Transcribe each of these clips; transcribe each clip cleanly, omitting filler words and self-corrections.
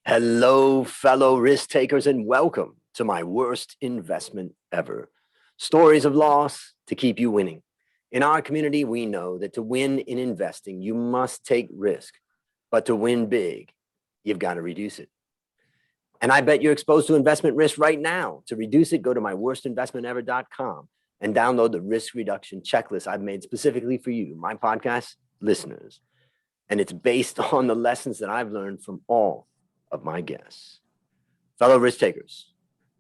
Hello, fellow risk takers, and welcome to my worst investment ever. Stories of loss to keep you winning. In our community, we know that to win in investing, you must take risk, but to win big, you've got to reduce it. And I bet you're exposed to investment risk right now. To reduce it, go to myworstinvestmentever.com and download the risk reduction checklist I've made specifically for you, my podcast listeners. And it's based on the lessons that I've learned from all of my guests. Fellow risk takers,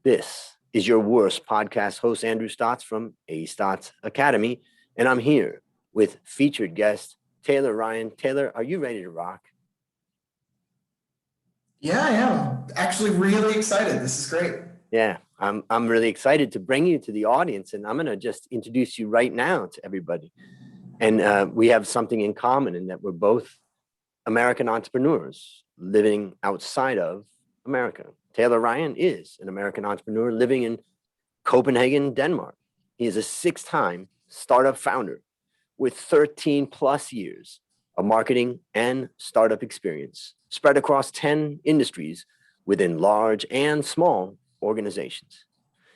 this is your worst podcast host, Andrew Stotz from A Stotz Academy. And I'm here with featured guest, Taylor Ryan. Taylor, are you ready to rock? Yeah, I am. Actually really excited. This is great. Yeah, I'm really excited to bring you to the audience, and I'm going to just introduce you right now to everybody. And we have something in common in that we're both American entrepreneurs living outside of America. Taylor Ryan is an American entrepreneur living in Copenhagen, Denmark. He is a 6-time startup founder with 13 plus years of marketing and startup experience spread across 10 industries within large and small organizations.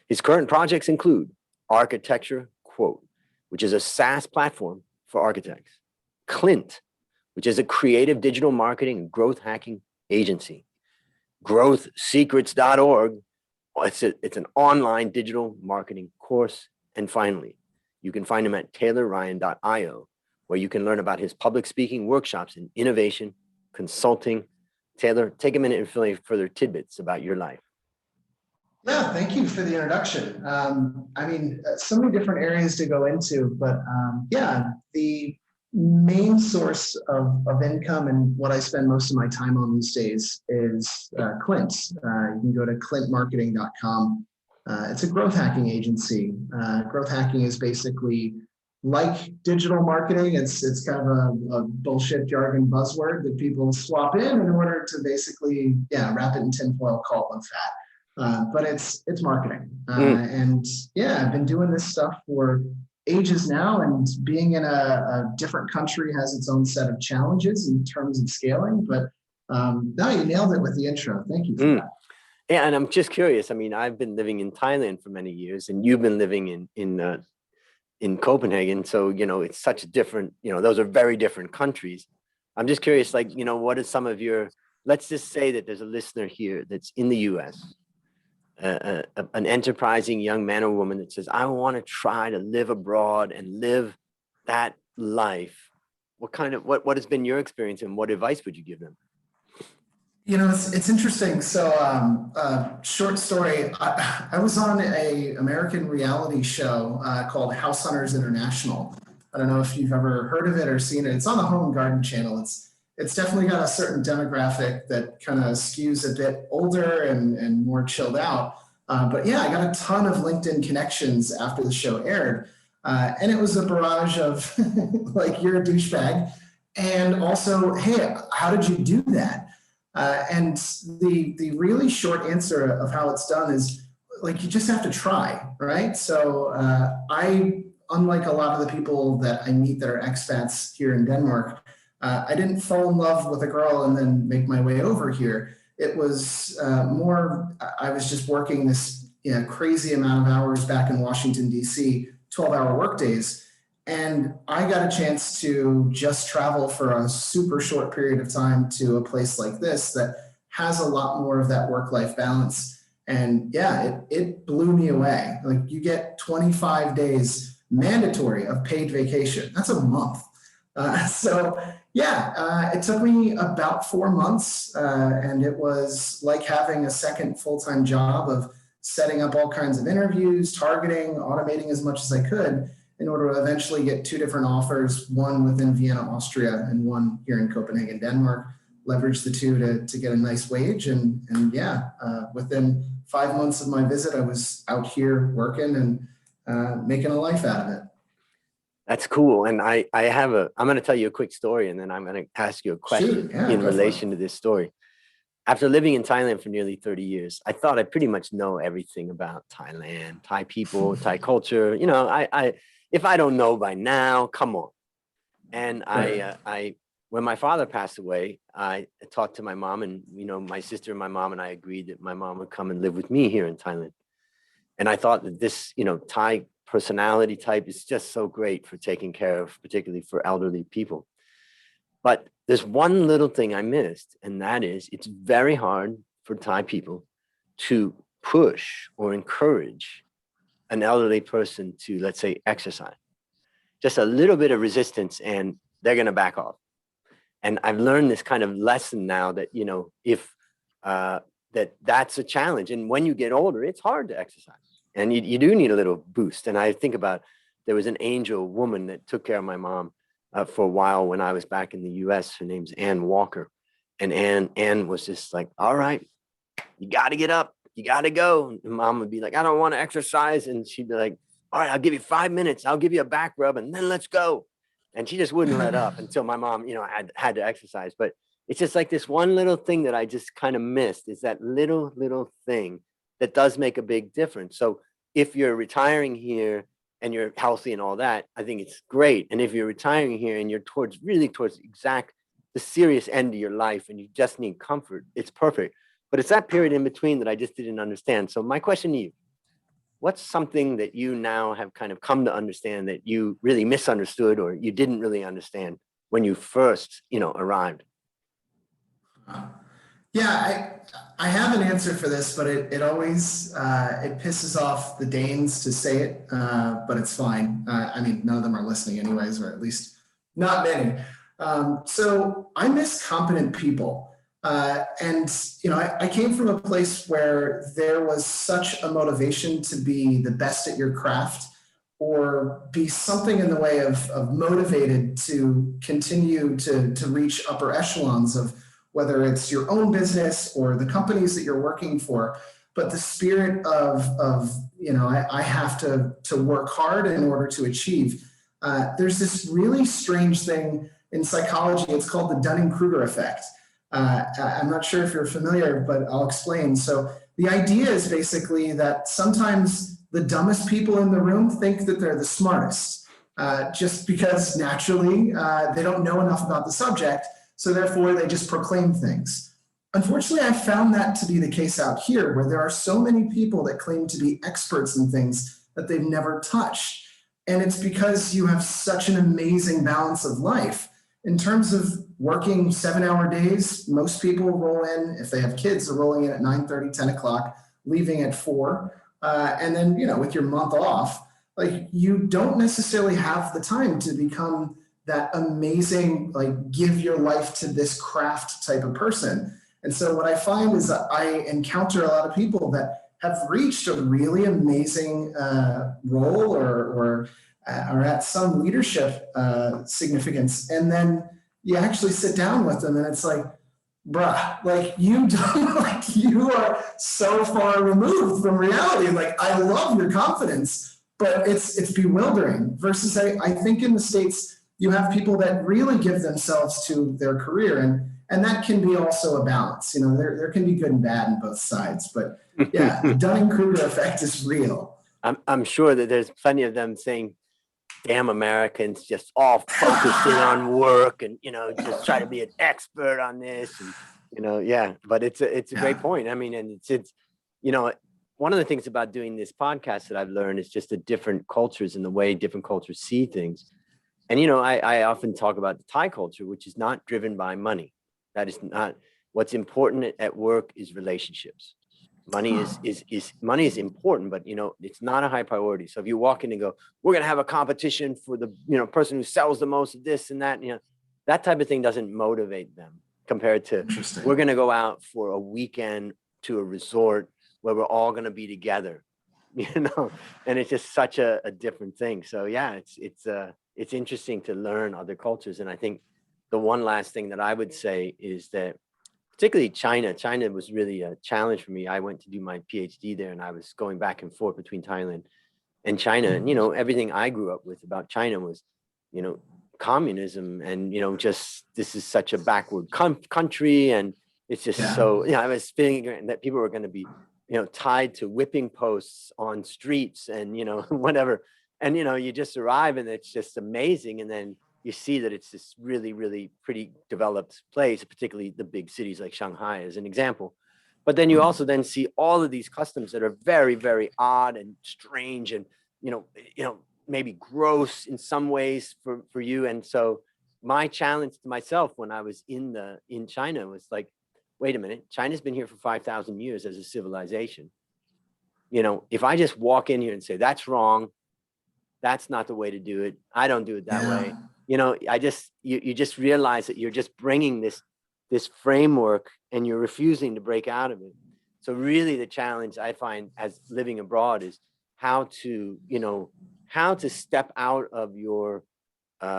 His current projects include Architecture Quote, which is a SaaS platform for architects, Clint, which is a creative digital marketing and growth hacking agency, growthsecrets.org. It's an online digital marketing course. And finally, you can find him at taylorryan.io, where you can learn about his public speaking workshops and innovation consulting. Taylor, take a minute and fill in further tidbits about your life. Yeah, thank you for the introduction. So many different areas to go into, but the main source of income and what I spend most of my time on these days is Clint. You can go to clintmarketing.com. It's a growth hacking agency. Growth hacking is basically like digital marketing. It's kind of a bullshit jargon buzzword that people swap in order to basically, wrap it in tinfoil, call them fat. But it's marketing. I've been doing this stuff for ages now, and being in a different country has its own set of challenges in terms of scaling. But no, you nailed it with the intro. Thank you for that. Yeah, and I'm just curious. I mean, I've been living in Thailand for many years, and you've been living in Copenhagen. So, it's such a different, those are very different countries. I'm just curious, what is some of your, let's just say that there's a listener here that's in the US, an enterprising young man or woman that says, I want to try to live abroad and live that life. What has been your experience, and what advice would you give them? It's interesting. So, short story. I was on a American reality show called House Hunters International. I don't know if you've ever heard of it or seen it. It's on the Home and Garden channel. It's definitely got a certain demographic that kind of skews a bit older and more chilled out. But yeah, I got a ton of LinkedIn connections after the show aired. And it was a barrage of like, you're a douchebag. And also, hey, how did you do that? And the really short answer of how it's done is like, you just have to try, right? So unlike a lot of the people that I meet that are expats here in Denmark, I didn't fall in love with a girl and then make my way over here. It was I was just working this crazy amount of hours back in Washington, D.C., 12-hour workdays. And I got a chance to just travel for a super short period of time to a place like this that has a lot more of that work-life balance. And yeah, it blew me away. Like, you get 25 days mandatory of paid vacation. That's a month. It took me about 4 months, and it was like having a second full-time job of setting up all kinds of interviews, targeting, automating as much as I could, in order to eventually get 2 different offers, one within Vienna, Austria, and one here in Copenhagen, Denmark. Leverage the two to get a nice wage. Within 5 months of my visit, I was out here working and making a life out of it. That's cool. And I'm going to tell you a quick story, and then I'm going to ask you a question in relation to this story. After living in Thailand for nearly 30 years, I thought I pretty much know everything about Thailand, Thai people, Thai culture. If I don't know by now, come on. And I when my father passed away, I talked to my mom, and my sister and my mom and I agreed that my mom would come and live with me here in Thailand. And I thought that this, Thai personality type is just so great for taking care of, particularly for elderly people. But there's one little thing I missed, and that is it's very hard for Thai people to push or encourage an elderly person to, let's say, exercise. Just a little bit of resistance and they're going to back off. And I've learned this kind of lesson now that, if that's a challenge. And when you get older, it's hard to exercise. And you do need a little boost. And I think about, there was an angel woman that took care of my mom for a while when I was back in the US. Her name's Ann Walker. And Ann was just like, all right, you got to get up. You got to go. And mom would be like, I don't want to exercise. And she'd be like, all right, I'll give you 5 minutes. I'll give you a back rub and then let's go. And she just wouldn't let up until my mom, had to exercise. But it's just like this one little thing that I just kind of missed, is that little thing that does make a big difference. So if you're retiring here and you're healthy and all that, I think it's great. And if you're retiring here and you're towards the serious end of your life and you just need comfort, it's perfect. But it's that period in between that I just didn't understand. So my question to you, what's something that you now have kind of come to understand that you really misunderstood or you didn't really understand when you first, arrived? Yeah, I have an answer for this, but it always it pisses off the Danes to say it, but it's fine. I mean, none of them are listening anyways, or at least not many. So I miss competent people. And, I came from a place where there was such a motivation to be the best at your craft or be something in the way of motivated to continue to reach upper echelons of whether it's your own business or the companies that you're working for. But the spirit of I have to work hard in order to achieve. There's this really strange thing in psychology. It's called the Dunning-Kruger effect. I'm not sure if you're familiar, but I'll explain. So the idea is basically that sometimes the dumbest people in the room think that they're the smartest, just because naturally they don't know enough about the subject. So therefore they just proclaim things. Unfortunately, I found that to be the case out here, where there are so many people that claim to be experts in things that they've never touched. And it's because you have such an amazing balance of life. In terms of working 7-hour days, most people roll in, if they have kids, they're rolling in at 9:30, 10 o'clock, leaving at 4. And then, with your month off, like, you don't necessarily have the time to become that amazing, like, give your life to this craft type of person. And so what I find is that I encounter a lot of people that have reached a really amazing role or are at some leadership significance. And then you actually sit down with them and it's like, bruh, like, you don't, like, you are so far removed from reality. Like, I love your confidence, but it's bewildering. Versus I think in the States, you have people that really give themselves to their career, and that can be also a balance. There can be good and bad in both sides, but yeah, the Dunning-Kruger effect is real. I'm sure that there's plenty of them saying, damn Americans, just all focused in on work and, just try to be an expert on this. And, yeah, but it's a great point. I mean, and it's, one of the things about doing this podcast that I've learned is just the different cultures and the way different cultures see things. And, I often talk about the Thai culture, which is not driven by money. That is not what's important at work is relationships. Money is important, but it's not a high priority. So if you walk in and go, we're going to have a competition for the person who sells the most of this and that, that type of thing doesn't motivate them compared to we're going to go out for a weekend to a resort where we're all going to be together, and it's just such a different thing. So yeah, it's interesting to learn other cultures. And I think the one last thing that I would say is that particularly China was really a challenge for me. I went to do my PhD there and I was going back and forth between Thailand and China. And, everything I grew up with about China was, communism and, just this is such a backward country. And it's just so, I was feeling that people were going to be, tied to whipping posts on streets and, whatever. And, you just arrive and it's just amazing. And then you see that it's this really, really pretty developed place, particularly the big cities like Shanghai as an example. But then you also then see all of these customs that are very, very odd and strange and, maybe gross in some ways for you. And so my challenge to myself when I was in China was like, wait a minute, China's been here for 5,000 years as a civilization. If I just walk in here and say, that's wrong, that's not the way to do it, I don't do it that way. You just realize that you're just bringing this framework and you're refusing to break out of it. So really the challenge I find as living abroad is how to step out of your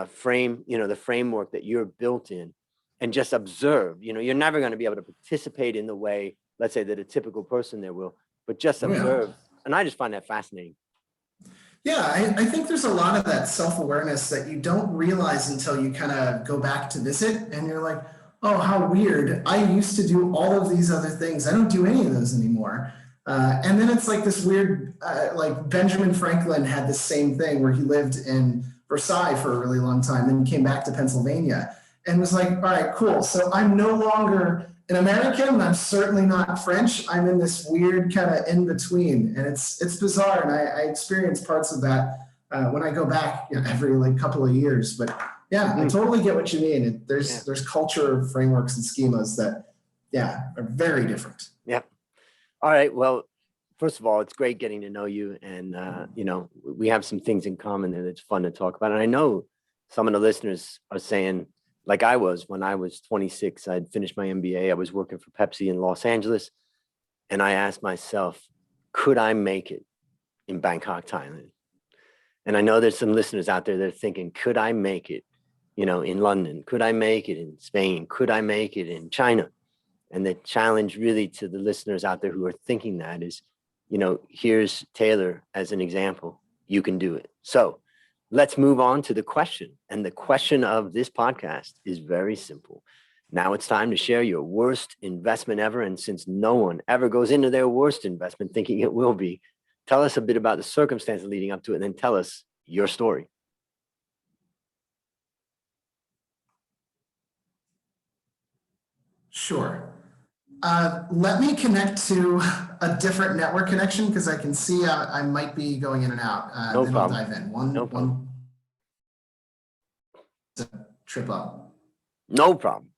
frame, the framework that you're built in, and just observe. You're never going to be able to participate in the way, let's say, that a typical person there will, but just observe. And I just find that fascinating. Yeah, I think there's a lot of that self-awareness that you don't realize until you kind of go back to visit and you're like, oh, how weird. I used to do all of these other things. I don't do any of those anymore. And then it's like this weird, like Benjamin Franklin had the same thing where he lived in Versailles for a really long time, then came back to Pennsylvania and was like, all right, cool. So I'm no longer an American, I'm certainly not French. I'm in this weird kind of in between, and it's bizarre. And I experience parts of that when I go back every couple of years. But yeah, I totally get what you mean. There's culture frameworks and schemas that are very different. Yeah. All right. Well, first of all, it's great getting to know you, and we have some things in common there that's fun to talk about. And I know some of the listeners are saying, like I was when I was 26, I'd finished my MBA. I was working for Pepsi in Los Angeles. And I asked myself, could I make it in Bangkok, Thailand? And I know there's some listeners out there that are thinking, could I make it, in London? Could I make it in Spain? Could I make it in China? And the challenge really to the listeners out there who are thinking that is, here's Taylor as an example. You can do it. So let's move on to the question. And the question of this podcast is very simple. Now it's time to share your worst investment ever. And since no one ever goes into their worst investment thinking it will be, tell us a bit about the circumstances leading up to it, and then tell us your story. Sure. Let me connect to a different network connection because I can see I might be going in and out. No then problem. I'll dive in. One trip up. No problem.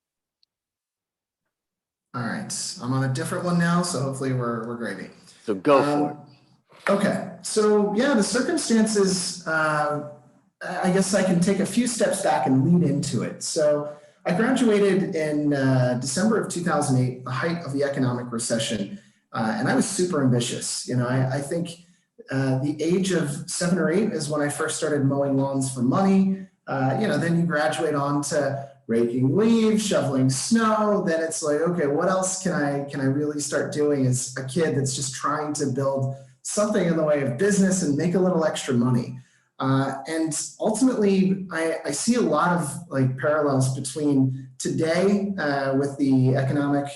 All right. I'm on a different one now, so hopefully we're gravy. So go for it. Okay. So yeah, the circumstances, I guess I can take a few steps back and lead into it. So I graduated in December of 2008, the height of the economic recession, and I was super ambitious. I think the age of 7 or 8 is when I first started mowing lawns for money. Then you graduate on to raking leaves, shoveling snow. Then it's like, okay, what else can I really start doing as a kid that's just trying to build something in the way of business and make a little extra money? And ultimately, I see a lot of parallels between today with the economic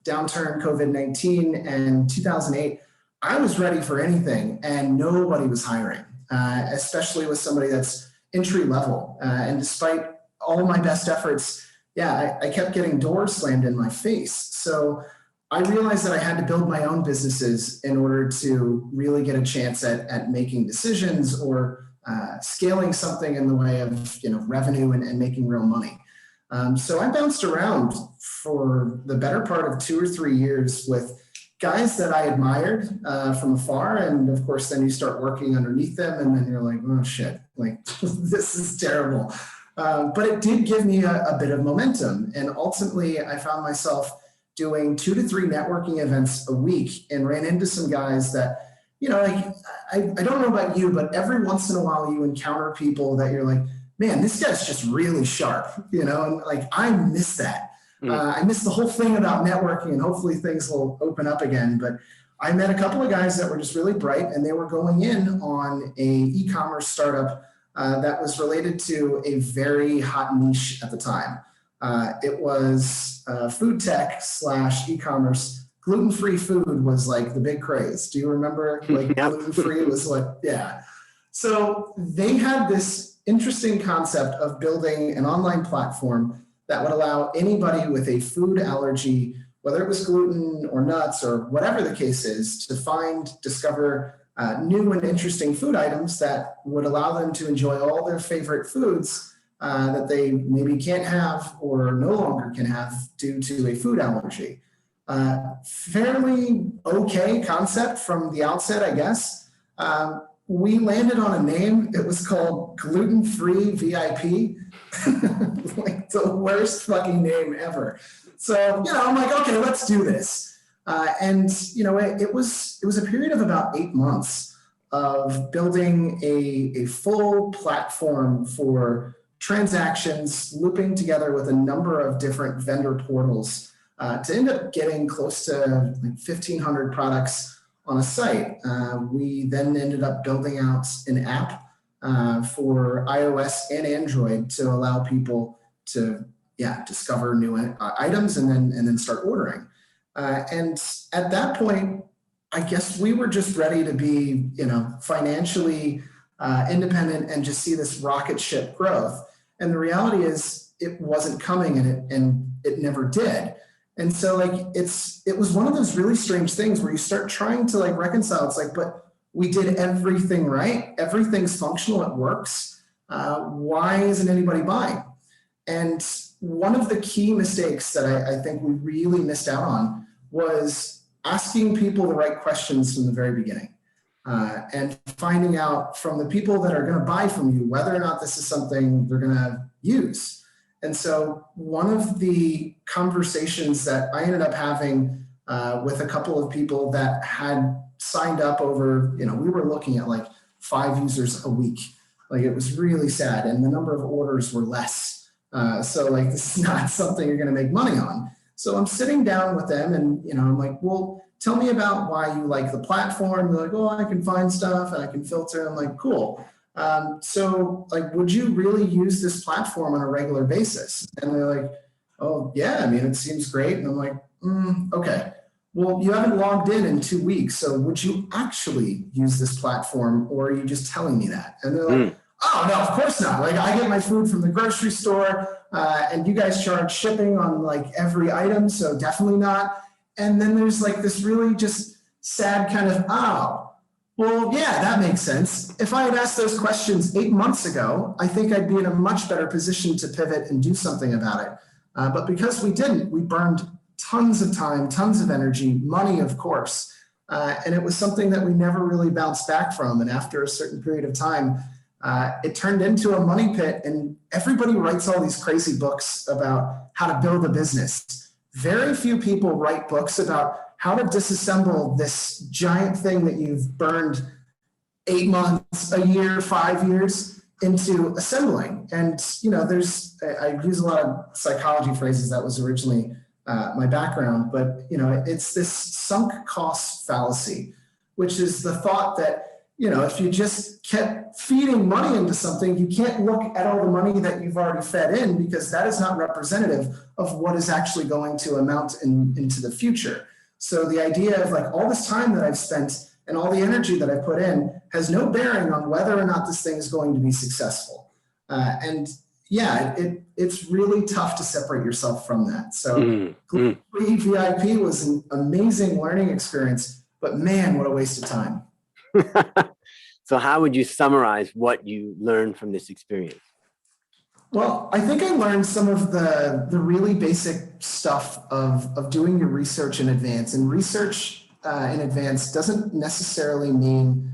downturn, COVID-19, and 2008. I was ready for anything, and nobody was hiring, especially with somebody that's entry level. And despite all my best efforts, I kept getting doors slammed in my face. So I realized that I had to build my own businesses in order to really get a chance at making decisions or scaling something in the way of revenue and making real money. So I bounced around for the better part of 2 or 3 years with guys that I admired from afar. And of course, then you start working underneath them and then you're like, oh shit, this is terrible. But it did give me a bit of momentum. And ultimately, I found myself doing 2 to 3 networking events a week and ran into some guys that, I don't know about you, but every once in a while you encounter people that you're like, man, this guy's just really sharp, and I miss that. I miss the whole thing about networking, and hopefully things will open up again. But I met a couple of guys that were just really bright, and they were going in on a e-commerce startup that was related to a very hot niche at the time. It was food tech / e-commerce. Gluten-free food was the big craze. Do you remember? Gluten-free was yeah. So they had this interesting concept of building an online platform that would allow anybody with a food allergy, whether it was gluten or nuts or whatever the case is, to find, discover new and interesting food items that would allow them to enjoy all their favorite foods that they maybe can't have or no longer can have due to a food allergy. Fairly okay concept from the outset, I guess. We landed on a name. It was called Gluten Free VIP. Like the worst fucking name ever. So, I'm like, okay, let's do this. And it was a period of about 8 months of building a full platform for transactions, looping together with a number of different vendor portals to end up getting close to like 1,500 products on a site. We then ended up building out an app for iOS and Android to allow people to discover new items and then start ordering. And at that point, I guess we were just ready to be, financially independent and just see this rocket ship growth. And the reality is it wasn't coming and it never did. And so it was one of those really strange things where you start trying to reconcile. It's like, but we did everything right. Everything's functional. It works. Why isn't anybody buying? And one of the key mistakes that I think we really missed out on was asking people the right questions from the very beginning and finding out from the people that are going to buy from you whether or not this is something they're going to use. And so one of the conversations that I ended up having with a couple of people that had signed up over, we were looking at 5 users a week. It was really sad. And the number of orders were less. So this is not something you're going to make money on. So I'm sitting down with them and, I'm like, well, tell me about why you like the platform. They're like, oh, I can find stuff and I can filter. I'm like, cool. So would you really use this platform on a regular basis? And they're like, oh yeah, it seems great. And I'm like, okay, well, you haven't logged in 2 weeks. So would you actually use this platform or are you just telling me that? And they're like, oh no, of course not. I get my food from the grocery store and you guys charge shipping on every item. So definitely not. And then there's this really just sad kind of, oh, well, yeah, that makes sense. If I had asked those questions 8 months ago, I think I'd be in a much better position to pivot and do something about it. But because we didn't, we burned tons of time, tons of energy, money, of course. And it was something that we never really bounced back from. And after a certain period of time, it turned into a money pit, and everybody writes all these crazy books about how to build a business. Very few people write books about how to disassemble this giant thing that you've burned 8 months, a year, 5 years into assembling. And, I use a lot of psychology phrases. That was originally my background, but, it's this sunk cost fallacy, which is the thought that, if you just kept feeding money into something, you can't look at all the money that you've already fed in because that is not representative of what is actually going to amount into the future. So the idea of all this time that I've spent and all the energy that I put in has no bearing on whether or not this thing is going to be successful. And yeah, it's really tough to separate yourself from that. So Gluten-Free VIP was an amazing learning experience, but man, what a waste of time. So how would you summarize what you learned from this experience? Well, I think I learned some of the really basic stuff of doing your research in advance. And research in advance doesn't necessarily mean,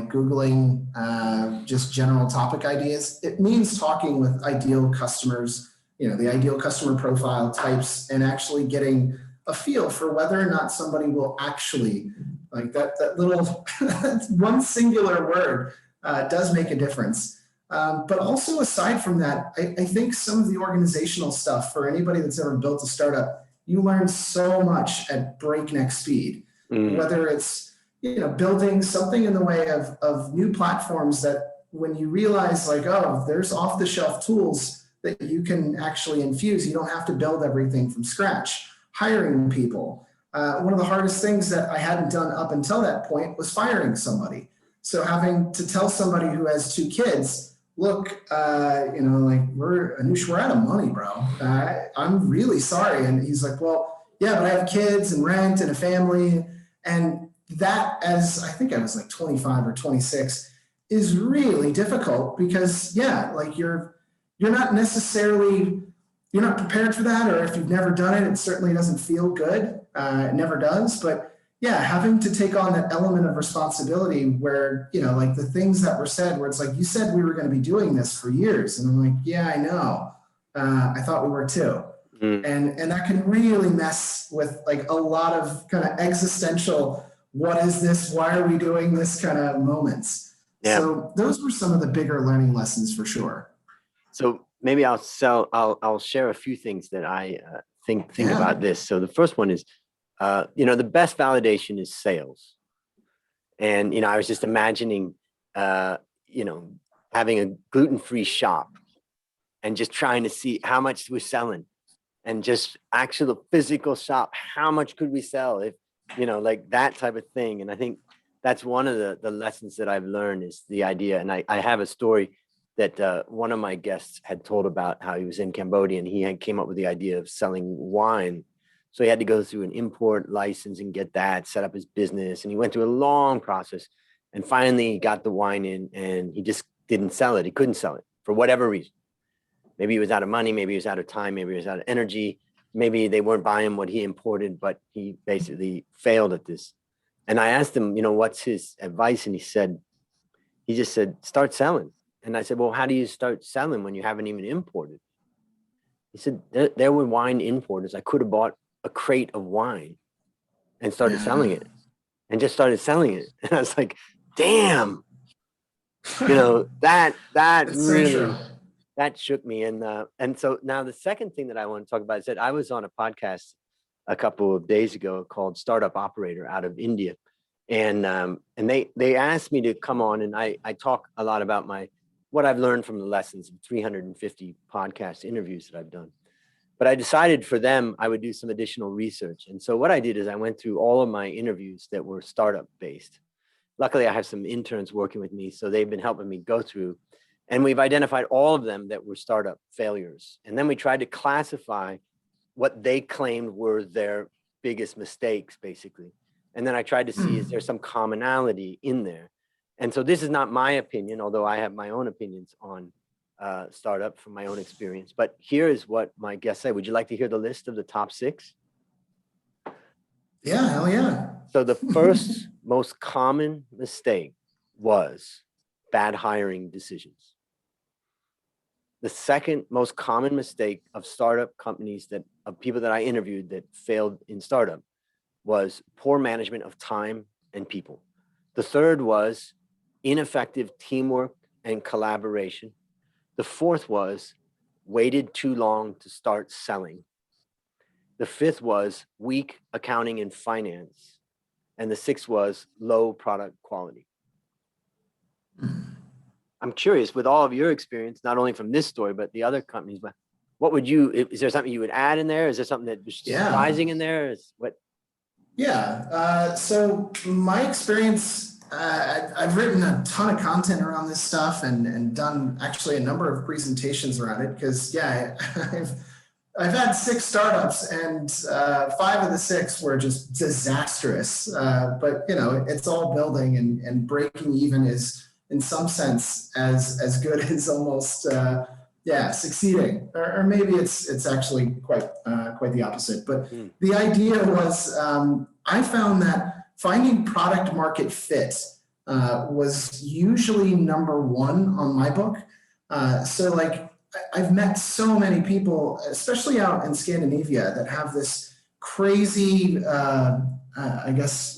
Googling just general topic ideas. It means talking with ideal customers, the ideal customer profile types, and actually getting a feel for whether or not somebody will actually, that little one singular word does make a difference. But also aside from that, I think some of the organizational stuff for anybody that's ever built a startup, you learn so much at breakneck speed, whether it's, building something in the way of new platforms that when you realize there's off the shelf tools that you can actually infuse, you don't have to build everything from scratch. Hiring people. One of the hardest things that I hadn't done up until that point was firing somebody. So having to tell somebody who has 2 kids, look, like Anush, we're out of money, bro. I'm really sorry. And he's like, well, yeah, but I have kids and rent and a family. And that, as I think I was like 25 or 26, is really difficult because, yeah, like you're not necessarily, you're not prepared for that. Or if you've never done it, it certainly doesn't feel good. It never does. But yeah, having to take on that element of responsibility where, like the things that were said, where it's like, you said we were going to be doing this for years. And I'm like, yeah, I know. I thought we were too. And that can really mess with like a lot of kind of existential, what is this? Why are we doing this kind of moments? Yeah. So those were some of the bigger learning lessons for sure. So maybe I'll share a few things that I think about this. So the first one is, the best validation is sales. And, I was just imagining, having a gluten-free shop and just trying to see how much we're selling and just actual physical shop. How much could we sell if, like that type of thing. And I think that's one of the lessons that I've learned is the idea. And I have a story that one of my guests had told about how he was in Cambodia and he came up with the idea of selling wine. So he had to go through an import license and get that, set up his business. And he went through a long process and finally he got the wine in and he just didn't sell it. He couldn't sell it for whatever reason. Maybe he was out of money, maybe he was out of time, maybe he was out of energy. Maybe they weren't buying what he imported, but he basically failed at this. And I asked him, what's his advice? And he just said, start selling. And I said, well, how do you start selling when you haven't even imported? He said, there were wine importers. I could have bought a crate of wine and started selling it and just started selling it. And I was like, damn, that really, that shook me. And so now the second thing that I want to talk about is that I was on a podcast a couple of days ago called Startup Operator out of India. And they asked me to come on and I talk a lot about what I've learned from the lessons of 350 podcast interviews that I've done. But I decided for them, I would do some additional research. And so what I did is I went through all of my interviews that were startup based. Luckily, I have some interns working with me, so they've been helping me go through. And we've identified all of them that were startup failures. And then we tried to classify what they claimed were their biggest mistakes, basically. And then I tried to see, is there some commonality in there? And so this is not my opinion, although I have my own opinions on startup from my own experience. But here is what my guests say. Would you like to hear the list of the top 6? Yeah, hell yeah. So the first most common mistake was bad hiring decisions. The second most common mistake of startup companies of people that I interviewed that failed in startup was poor management of time and people. The third was ineffective teamwork and collaboration. The fourth was waited too long to start selling. The fifth was weak accounting and finance. And the sixth was low product quality. I'm curious, with all of your experience, not only from this story, but the other companies, but what would is there something you would add in there? Is there something that was surprising in there? So my experience, I've written a ton of content around this stuff and done actually a number of presentations around it because I've had 6 startups and 5 of the 6 were just disastrous. But it's all building and breaking even is in some sense as good as almost succeeding, or maybe it's actually quite the opposite. But the idea was I found that finding product market fit was usually number 1 on my book. So like I've met so many people, especially out in Scandinavia, that have this crazy,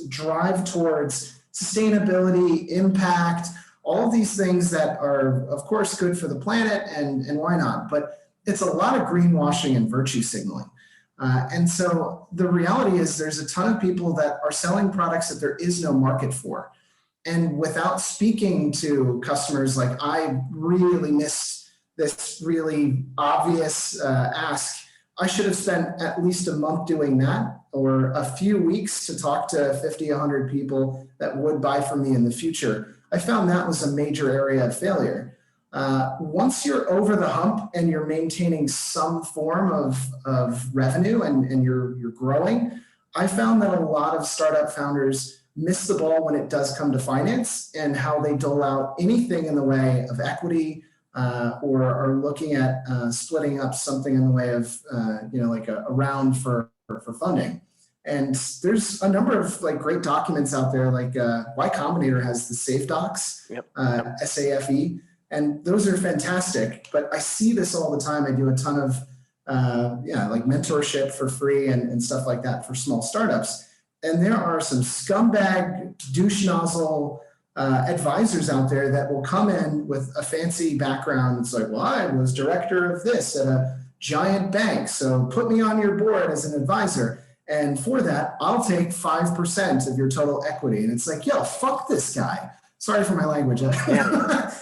drive towards sustainability, impact, all of these things that are, of course, good for the planet and why not? But it's a lot of greenwashing and virtue signaling. And so the reality is there's a ton of people that are selling products that there is no market for. And without speaking to customers, like I really missed this really obvious ask. I should have spent at least a month doing that or a few weeks to talk to 50, 100 people that would buy from me in the future. I found that was a major area of failure. Once you're over the hump and you're maintaining some form of revenue and you're growing, I found that a lot of startup founders miss the ball when it does come to finance and how they dole out anything in the way of equity, or are looking at splitting up something in the way of like a round for funding. And there's a number of like great documents out there, like Y Combinator has the Safe Docs, Yep. SAFE, and those are fantastic. But I see this all the time. I do a ton of like mentorship for free and stuff like that for small startups. And there are some scumbag douche nozzle advisors out there that will come in with a fancy background. It's like, well, I was director of this at a giant bank, so put me on your board as an advisor. And for that, I'll take 5% of your total equity. And it's like, yo, fuck this guy. Sorry for my language. Yeah.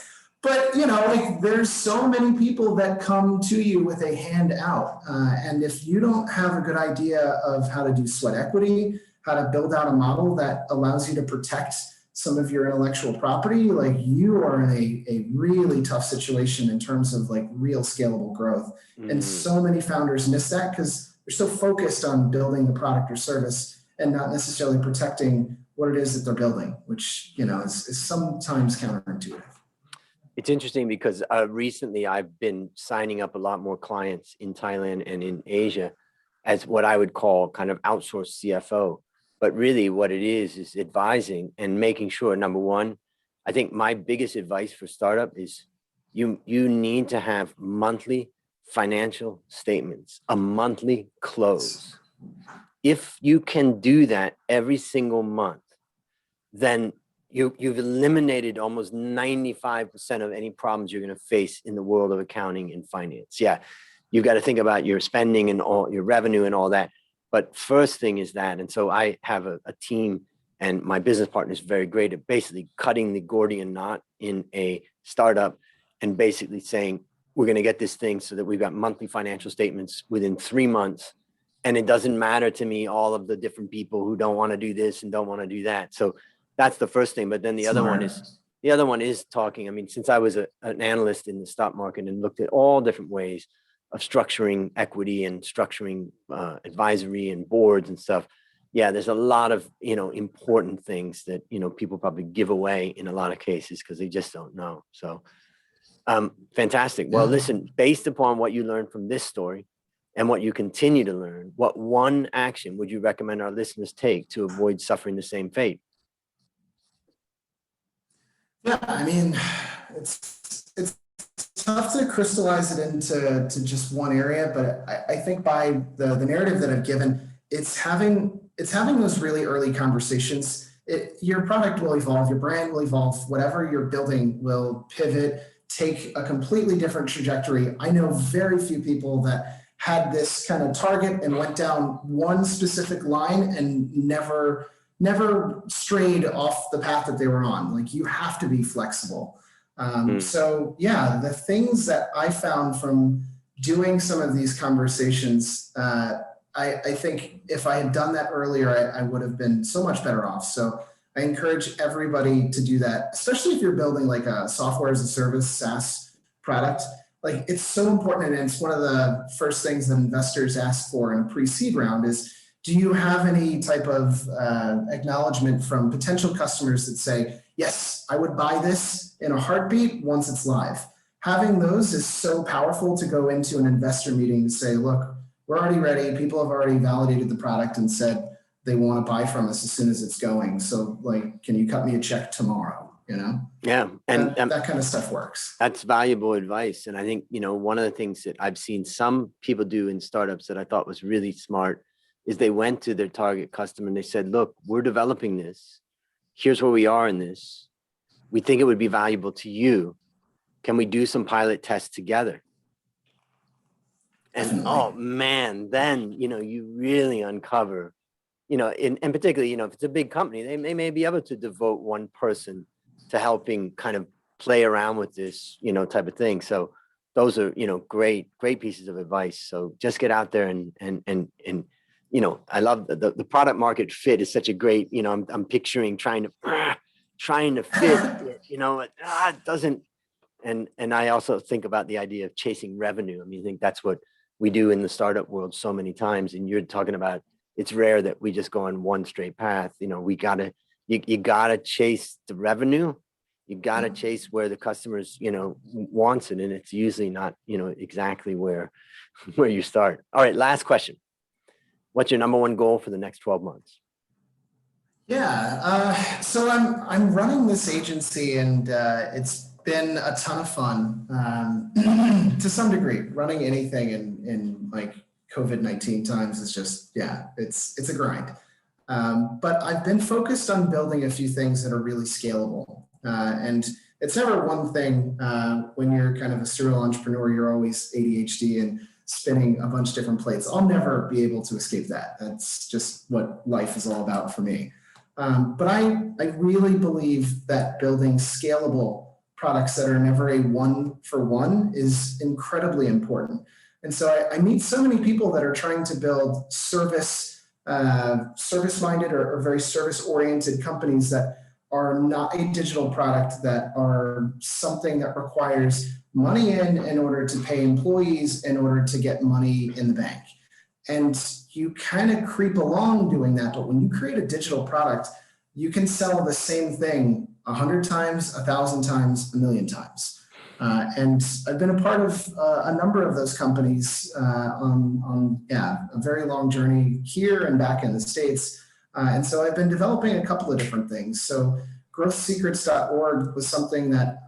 But, like there's so many people that come to you with a hand out. And if you don't have a good idea of how to do sweat equity, how to build out a model that allows you to protect some of your intellectual property, like you are in a really tough situation in terms of like real scalable growth. Mm-hmm. And so many founders miss that because they're so focused on building the product or service and not necessarily protecting what it is that they're building, which, is sometimes counterintuitive. It's interesting because recently I've been signing up a lot more clients in Thailand and in Asia as what I would call kind of outsourced CFO. But really what it is advising and making sure, number one, I think my biggest advice for startup is you need to have monthly financial statements, a monthly close. If you can do that every single month, then you've eliminated almost 95% of any problems you're going to face in the world of accounting and finance. Yeah, you've got to think about your spending and all your revenue and all that. But first thing is that. And so I have a team, and my business partner is very great at basically cutting the Gordian knot in a startup and basically saying, we're going to get this thing so that we've got monthly financial statements within 3 months. And it doesn't matter to me, all of the different people who don't want to do this and don't want to do that. So that's the first thing. But then the other one is talking. I mean, since I was an analyst in the stock market and looked at all different ways of structuring equity and structuring advisory and boards and stuff. Yeah, there's a lot of, important things that, people probably give away in a lot of cases because they just don't know. So fantastic. Well, listen, based upon what you learned from this story and what you continue to learn, what one action would you recommend our listeners take to avoid suffering the same fate? Yeah, I mean, it's tough to crystallize it into just one area, but I think by the narrative that I've given, it's having those really early conversations. Your product will evolve, your brand will evolve, whatever you're building will pivot, take a completely different trajectory. I know very few people that had this kind of target and went down one specific line and never strayed off the path that they were on. Like you have to be flexible. So yeah, the things that I found from doing some of these conversations, I think if I had done that earlier, I would have been so much better off. So I encourage everybody to do that, especially if you're building like a software as a service SaaS product. Like it's so important, and it's one of the first things that investors ask for in a pre-seed round is, do you have any type of acknowledgement from potential customers that say, yes, I would buy this in a heartbeat once it's live? Having those is so powerful to go into an investor meeting and say, look, we're already ready. People have already validated the product and said they want to buy from us as soon as it's going. So like, can you cut me a check tomorrow? Yeah. And that kind of stuff works. That's valuable advice. And I think, one of the things that I've seen some people do in startups that I thought was really smart is they went to their target customer and they said, look, we're developing this. Here's where we are in this. We think it would be valuable to you. Can we do some pilot tests together? And Definitely. oh man, then, you really uncover, and particularly, if it's a big company, they may be able to devote one person to helping kind of play around with this, type of thing. So those are, great pieces of advice. So just get out there and I love the product market fit is such a great, I'm picturing trying to trying to fit it, it doesn't. And I also think about the idea of chasing revenue. I mean, I think that's what we do in the startup world so many times. And you're talking about, it's rare that we just go on one straight path. You gotta chase the revenue. You gotta chase where the customers, wants it. And it's usually not, exactly where you start. All right, last question. What's your number one goal for the next 12 months? Yeah, so I'm running this agency, and it's been a ton of fun to some degree. Running anything in like COVID-19 times is just, yeah, it's a grind. But I've been focused on building a few things that are really scalable, and it's never one thing. When you're kind of a serial entrepreneur, you're always ADHD and spinning a bunch of different plates. I'll never be able to escape that. That's just what life is all about for me. But I really believe that building scalable products that are never a one for one is incredibly important. And so I meet so many people that are trying to build service-minded or very service-oriented companies that are not a digital product, that are something that requires money in order to pay employees, in order to get money in the bank. And you kind of creep along doing that. But when you create a digital product, you can sell the same thing 100 times, 1,000 times, 1,000,000 times. And I've been a part of a number of those companies on a very long journey here and back in the States. And so I've been developing a couple of different things. So growthsecrets.org was something that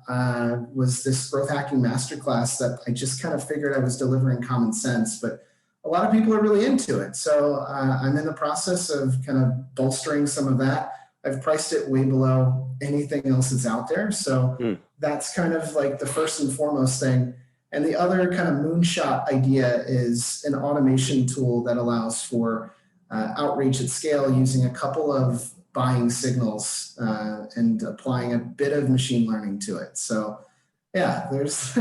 was this growth hacking masterclass that I just kind of figured I was delivering common sense, but a lot of people are really into it. So I'm in the process of kind of bolstering some of that. I've priced it way below anything else that's out there. So that's kind of like the first and foremost thing. And the other kind of moonshot idea is an automation tool that allows for outreach at scale using a couple of buying signals and applying a bit of machine learning to it. So yeah, there's a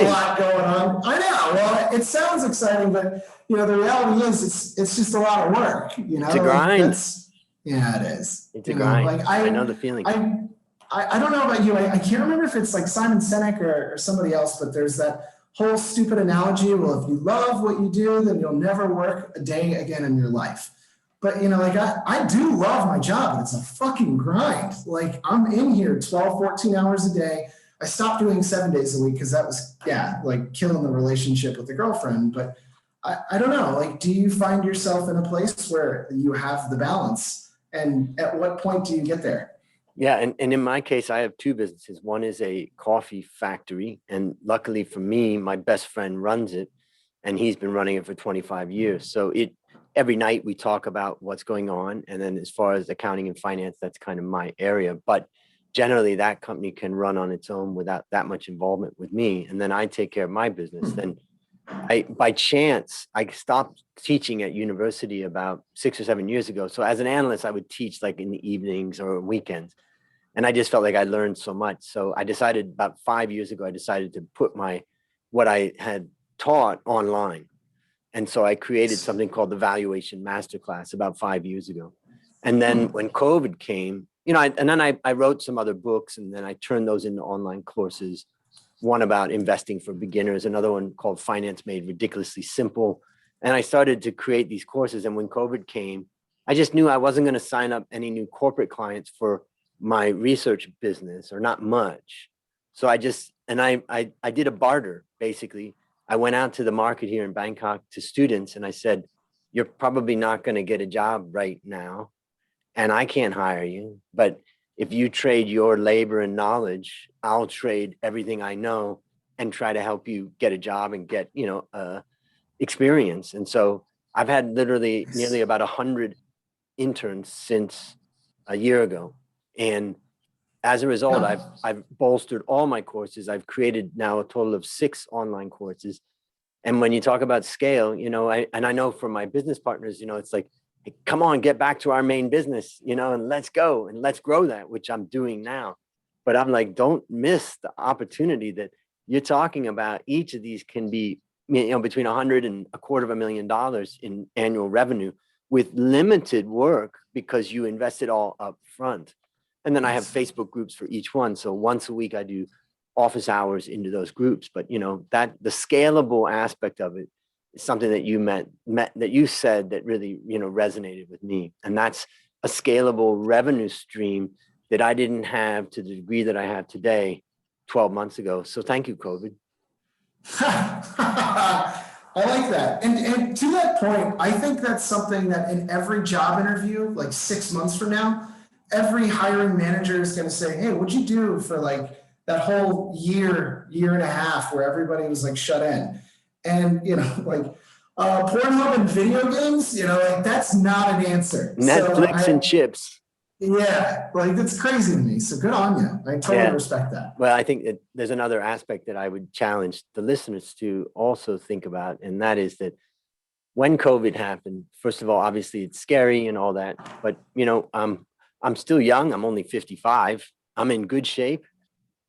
lot going on. I know. Well, it sounds exciting, but the reality is it's just a lot of work. It's a grind. Yeah, it is. It's a grind. Like I know the feeling. I don't know about you. I can't remember if it's like Simon Sinek or somebody else, but there's that whole stupid analogy. Well, if you love what you do, then you'll never work a day again in your life. But I do love my job, and it's a fucking grind. Like I'm in here 12, 14 hours a day. I stopped doing 7 days a week because that was, like killing the relationship with the girlfriend. But I don't know, like, do you find yourself in a place where you have the balance? And at what point do you get there? Yeah. And in my case, I have two businesses. One is a coffee factory. And luckily for me, my best friend runs it, and he's been running it for 25 years. So every night we talk about what's going on. And then as far as accounting and finance, that's kind of my area. But generally that company can run on its own without that much involvement with me. And then I take care of my business. Then by chance, I stopped teaching at university about 6 or 7 years ago. So as an analyst, I would teach like in the evenings or weekends. And I just felt like I learned so much. So I decided about 5 years ago, I decided to put what I had taught online. And so I created something called the Valuation Masterclass about 5 years ago. And then when COVID came, and then I wrote some other books, and then I turned those into online courses. One about investing for beginners, another one called Finance Made Ridiculously Simple. And I started to create these courses. And when COVID came, I just knew I wasn't going to sign up any new corporate clients for my research business, or not much. So I did a barter, basically. I went out to the market here in Bangkok to students, and I said, you're probably not going to get a job right now, and I can't hire you. But if you trade your labor and knowledge, I'll trade everything I know and try to help you get a job and get, experience. And so I've had literally nearly about 100 interns since a year ago. And as a result, I've bolstered all my courses. I've created now a total of 6 online courses. And when you talk about scale, I know for my business partners, it's like, hey, come on, get back to our main business, and let's go and let's grow that, which I'm doing now. But I'm like, don't miss the opportunity that you're talking about. Each of these can be, between $100,000 and $250,000 in annual revenue with limited work, because you invest it all up front. And then I have Yes. Facebook groups for each one. So once a week I do office hours into those groups. But that the scalable aspect of it is something that you that you said that really, resonated with me. And that's a scalable revenue stream that I didn't have to the degree that I have today 12 months ago. So thank you, COVID. I like that. And to that point, I think that's something that in every job interview, like 6 months from now, every hiring manager is going to say, hey, what'd you do for like that whole year and a half where everybody was like shut in? And, like Pornhub and video games, like that's not an answer. Netflix and chips. Yeah, like that's crazy to me. So good on you. I totally respect that. Well, I think that there's another aspect that I would challenge the listeners to also think about, and that is that when COVID happened, first of all, obviously it's scary and all that, but I'm still young. I'm only 55. I'm in good shape.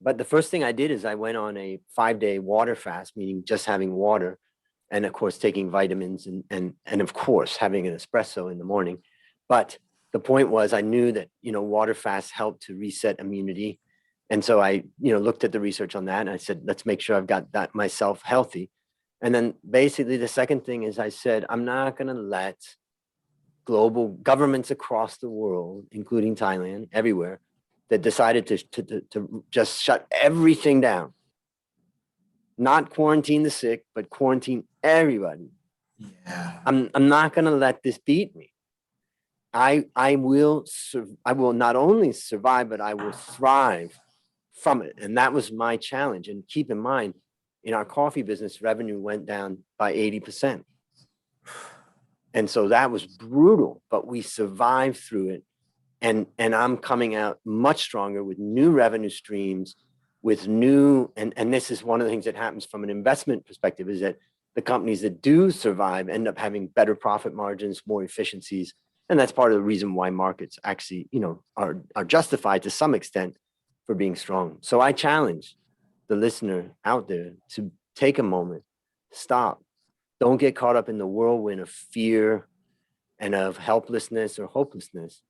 But the first thing I did is I went on a 5-day water fast, meaning just having water, and of course taking vitamins and of course having an espresso in the morning. But the point was I knew that, water fasts helped to reset immunity. And so I, looked at the research on that and I said, let's make sure I've got that myself healthy. And then basically the second thing is I said, I'm not going to let global governments across the world, including Thailand, everywhere, that decided to just shut everything down. Not quarantine the sick, but quarantine everybody. Yeah. I'm not going to let this beat me. I will not only survive, but I will thrive from it. And that was my challenge. And keep in mind, in our coffee business, revenue went down by 80%. And so that was brutal, but we survived through it. And I'm coming out much stronger with new revenue streams, with new, and this is one of the things that happens from an investment perspective, is that the companies that do survive end up having better profit margins, more efficiencies. And that's part of the reason why markets actually, are justified to some extent for being strong. So I challenge the listener out there to take a moment, stop. Don't get caught up in the whirlwind of fear and of helplessness or hopelessness,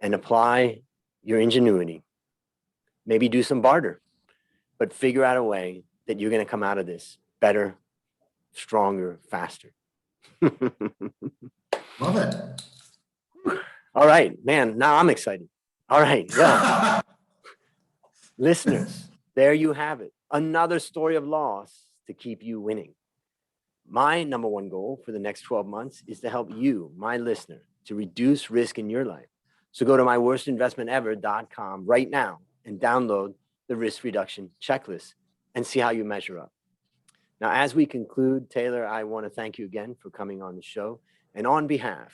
and apply your ingenuity. Maybe do some barter, but figure out a way that you're going to come out of this better, stronger, faster. Love it. All right, man, now I'm excited. All right, well, listeners, there you have it. Another story of loss to keep you winning. My number one goal for the next 12 months is to help you, my listener, to reduce risk in your life. So go to myworstinvestmentever.com right now and download the risk reduction checklist and see how you measure up. Now, as we conclude, Taylor, I want to thank you again for coming on the show. And on behalf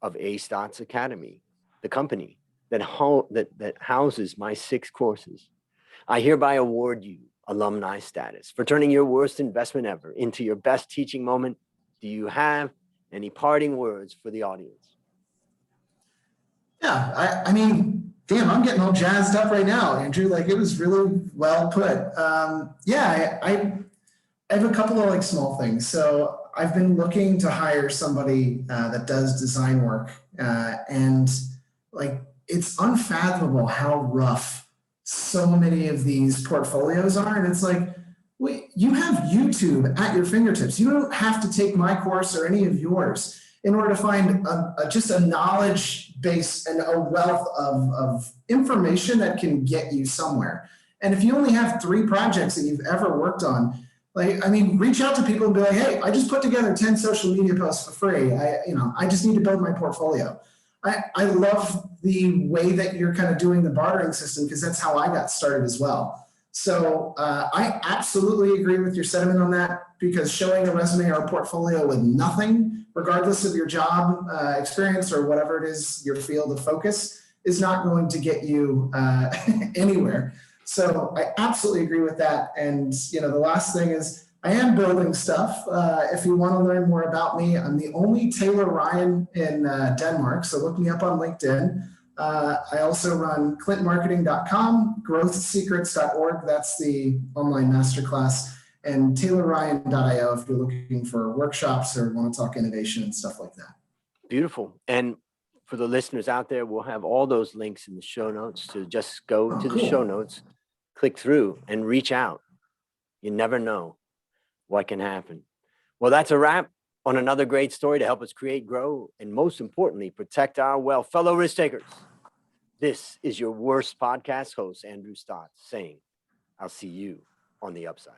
of A-Stotz Academy, the company that houses my 6 courses, I hereby award you alumni status for turning your worst investment ever into your best teaching moment. Do you have any parting words for the audience? Yeah, I mean, damn, I'm getting all jazzed up right now, Andrew. Like, it was really well put. I have a couple of like small things. So I've been looking to hire somebody that does design work, and like it's unfathomable how rough so many of these portfolios are. And it's like, wait, you have YouTube at your fingertips. You don't have to take my course or any of yours in order to find just a knowledge base and a wealth of information that can get you somewhere. And if you only have 3 projects that you've ever worked on, like, I mean, reach out to people and be like, hey, I just put together 10 social media posts for free. I just need to build my portfolio. I love the way that you're kind of doing the bartering system, because that's how I got started as well. So I absolutely agree with your sentiment on that, because showing a resume or a portfolio with nothing, regardless of your job experience or whatever it is, your field of focus, is not going to get you anywhere. So I absolutely agree with that. And the last thing is, I am building stuff. If you want to learn more about me, I'm the only Taylor Ryan in Denmark. So look me up on LinkedIn. I also run clintmarketing.com, growthsecrets.org. That's the online masterclass, and taylorryan.io if you're looking for workshops or want to talk innovation and stuff like that. Beautiful. And for the listeners out there, we'll have all those links in the show notes to just go Oh, to the cool. show notes, click through and reach out. You never know what can happen. Well, that's a wrap on another great story to help us create, grow, and most importantly, protect our wealth. Fellow risk takers, this is your worst podcast host, Andrew Stott, saying, I'll see you on the upside.